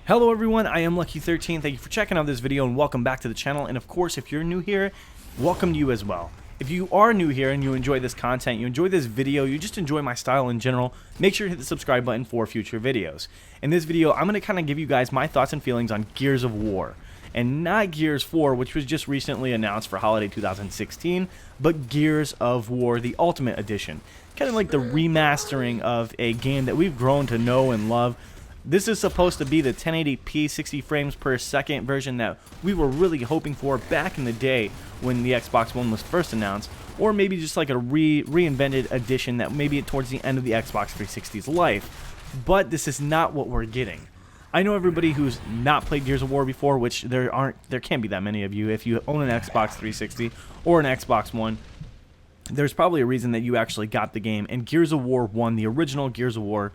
Hello everyone, I am Lucky13. Thank you for checking out this video and welcome back to the channel. And of course, if you're new here, welcome to you as well. If you are new here and you enjoy this content, you enjoy this video, you just enjoy my style in general, make sure to hit the subscribe button for future videos. In this video, I'm going to kind of give you guys my thoughts and feelings on Gears of War. And not Gears 4, which was just recently announced for holiday 2016, but Gears of War, the Ultimate Edition. Kind of like the remastering of a game that we've grown to know and love. This is supposed to be the 1080p 60 frames per second version that we were really hoping for back in the day when the Xbox One was first announced, or maybe just like a reinvented edition that maybe towards the end of the Xbox 360's life. But this is not what we're getting. I know everybody who's not played Gears of War before, which there can't be that many of you. If you own an Xbox 360 or an Xbox One, there's probably a reason that you actually got the game. And Gears of War 1, the original Gears of War,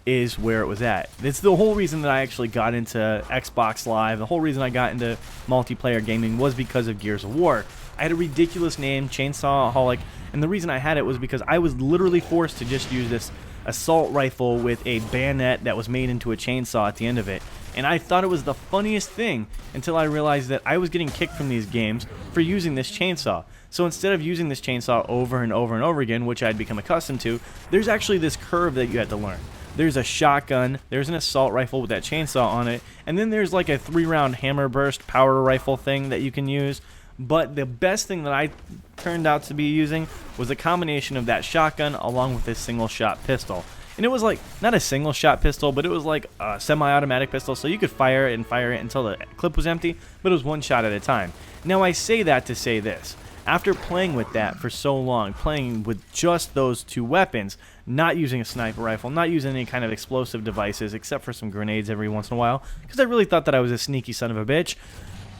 is where it was at. It's the whole reason that I actually got into Xbox Live. The whole reason I got into multiplayer gaming was because of Gears of War. I had a ridiculous name, Chainsawholic, and the reason I had it was because I was literally forced to just use this assault rifle with a bayonet that was made into a chainsaw at the end of it. And I thought it was the funniest thing until I realized that I was getting kicked from these games for using this chainsaw. So instead of using this chainsaw over and over and over again, which I'd become accustomed to, there's actually this curve that you had to learn. There's a shotgun, there's an assault rifle with that chainsaw on it, and then there's like a 3-round hammer burst power rifle thing that you can use. But the best thing that I turned out to be using was a combination of that shotgun along with a single shot pistol. And it was like, not a single shot pistol, but it was like a semi-automatic pistol, so you could fire it until the clip was empty, but it was one shot at a time. Now I say that to say this. After playing with that for so long, playing with just those two weapons, not using a sniper rifle, not using any kind of explosive devices except for some grenades every once in a while, because I really thought that I was a sneaky son of a bitch,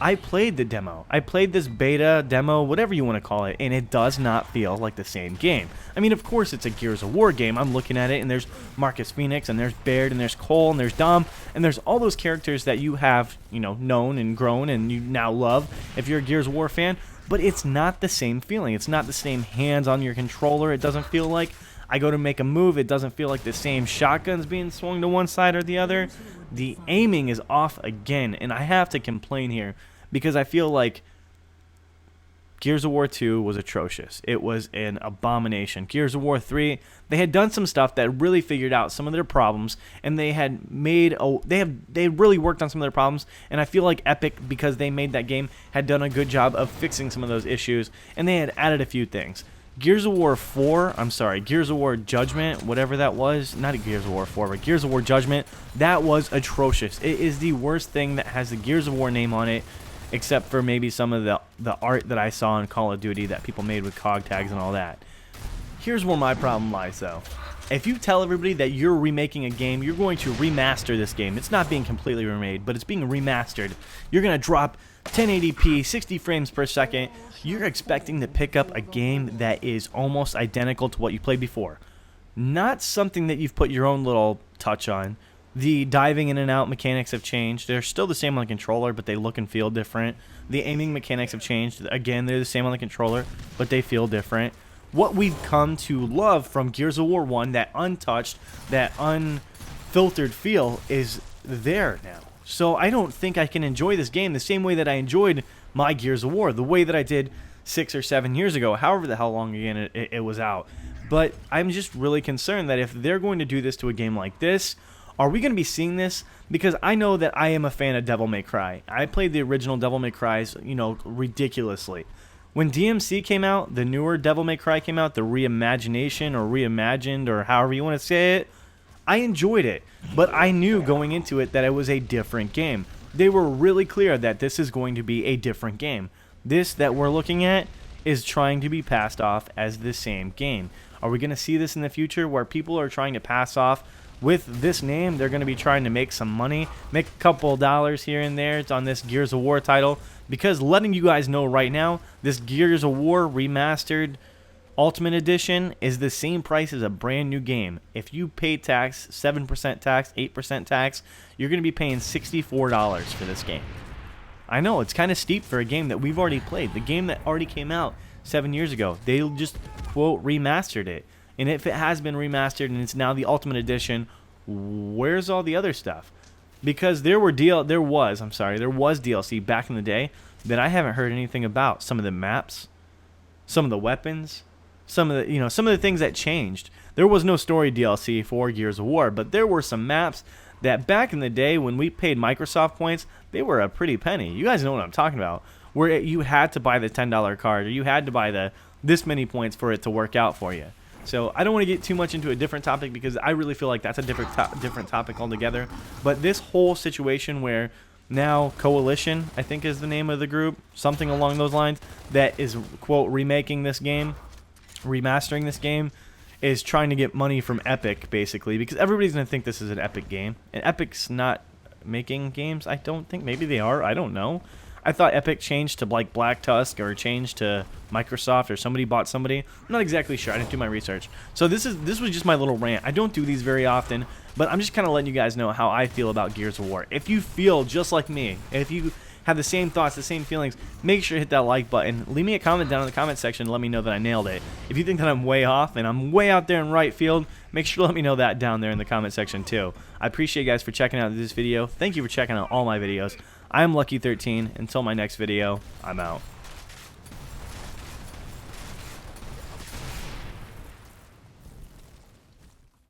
I played the demo. I played this beta, demo, whatever you want to call it, and it does not feel like the same game. I mean, of course it's a Gears of War game. I'm looking at it, and there's Marcus Phoenix, and there's Baird, and there's Cole, and there's Dom, and there's all those characters that you have, known and grown, and you now love if you're a Gears of War fan. But it's not the same feeling. It's not the same hands on your controller. It doesn't feel like I go to make a move. It doesn't feel like the same shotgun's being swung to one side or the other. The aiming is off again, and I have to complain here because I feel like Gears of War 2 was atrocious. It was an abomination. Gears of War 3, they had done some stuff that really figured out some of their problems, and they had really worked on some of their problems, and I feel like Epic, because they made that game, had done a good job of fixing some of those issues, and they had added a few things. Gears of War Judgment, whatever that was, not Gears of War 4, but Gears of War Judgment, that was atrocious. It is the worst thing that has the Gears of War name on it, except for maybe some of the art that I saw in Call of Duty that people made with COG tags and all that. Here's where my problem lies, though. If you tell everybody that you're remaking a game, you're going to remaster this game. It's not being completely remade, but it's being remastered. You're going to drop 1080p, 60 frames per second. You're expecting to pick up a game that is almost identical to what you played before. Not something that you've put your own little touch on. The diving in and out mechanics have changed. They're still the same on the controller, but they look and feel different. The aiming mechanics have changed. Again, they're the same on the controller, but they feel different. What we've come to love from Gears of War 1, that untouched, that unfiltered feel, is there now. So I don't think I can enjoy this game the same way that I enjoyed my Gears of War, the way that I did 6 or 7 years ago, however the hell long again it was out. But I'm just really concerned that if they're going to do this to a game like this, are we going to be seeing this? Because I know that I am a fan of Devil May Cry. I played the original Devil May Cry's, ridiculously. When DMC came out, the newer Devil May Cry came out, the reimagination or reimagined or however you want to say it, I enjoyed it. But I knew going into it that it was a different game. They were really clear that this is going to be a different game. This that we're looking at is trying to be passed off as the same game. Are we going to see this in the future where people are trying to pass off with this name? They're going to be trying to make some money, make a couple dollars here and there on this Gears of War title, because letting you guys know right now, this Gears of War Remastered Ultimate Edition is the same price as a brand new game. If you pay tax, 7% tax, 8% tax, you're going to be paying $64 for this game. I know, it's kind of steep for a game that we've already played. The game that already came out 7 years ago. They just, quote, remastered it. And if it has been remastered and it's now the Ultimate Edition, where's all the other stuff? because there was DLC back in the day that I haven't heard anything about. Some of the maps, some of the weapons, some of the things that changed. There was no story DLC for Gears of War, but there were some maps that back in the day when we paid Microsoft points, they were a pretty penny. You guys know what I'm talking about. Where you had to buy the $10 card, or you had to buy this many points for it to work out for you. So I don't want to get too much into a different topic because I really feel like that's a different topic altogether. But this whole situation where now Coalition, I think is the name of the group, something along those lines, that is, quote, remastering this game, is trying to get money from Epic, basically, because everybody's going to think this is an Epic game. And Epic's not making games, I don't think. Maybe they are, I don't know. I thought Epic changed to like Black Tusk or changed to Microsoft, or somebody bought somebody. I'm not exactly sure. I didn't do my research. So this was just my little rant. I don't do these very often, but I'm just kind of letting you guys know how I feel about Gears of War. If you feel just like me, if you have the same thoughts, the same feelings, make sure to hit that like button. Leave me a comment down in the comment section and let me know that I nailed it. If you think that I'm way off and I'm way out there in right field, make sure to let me know that down there in the comment section too. I appreciate you guys for checking out this video. Thank you for checking out all my videos. I'm Lucky13. Until my next video, I'm out.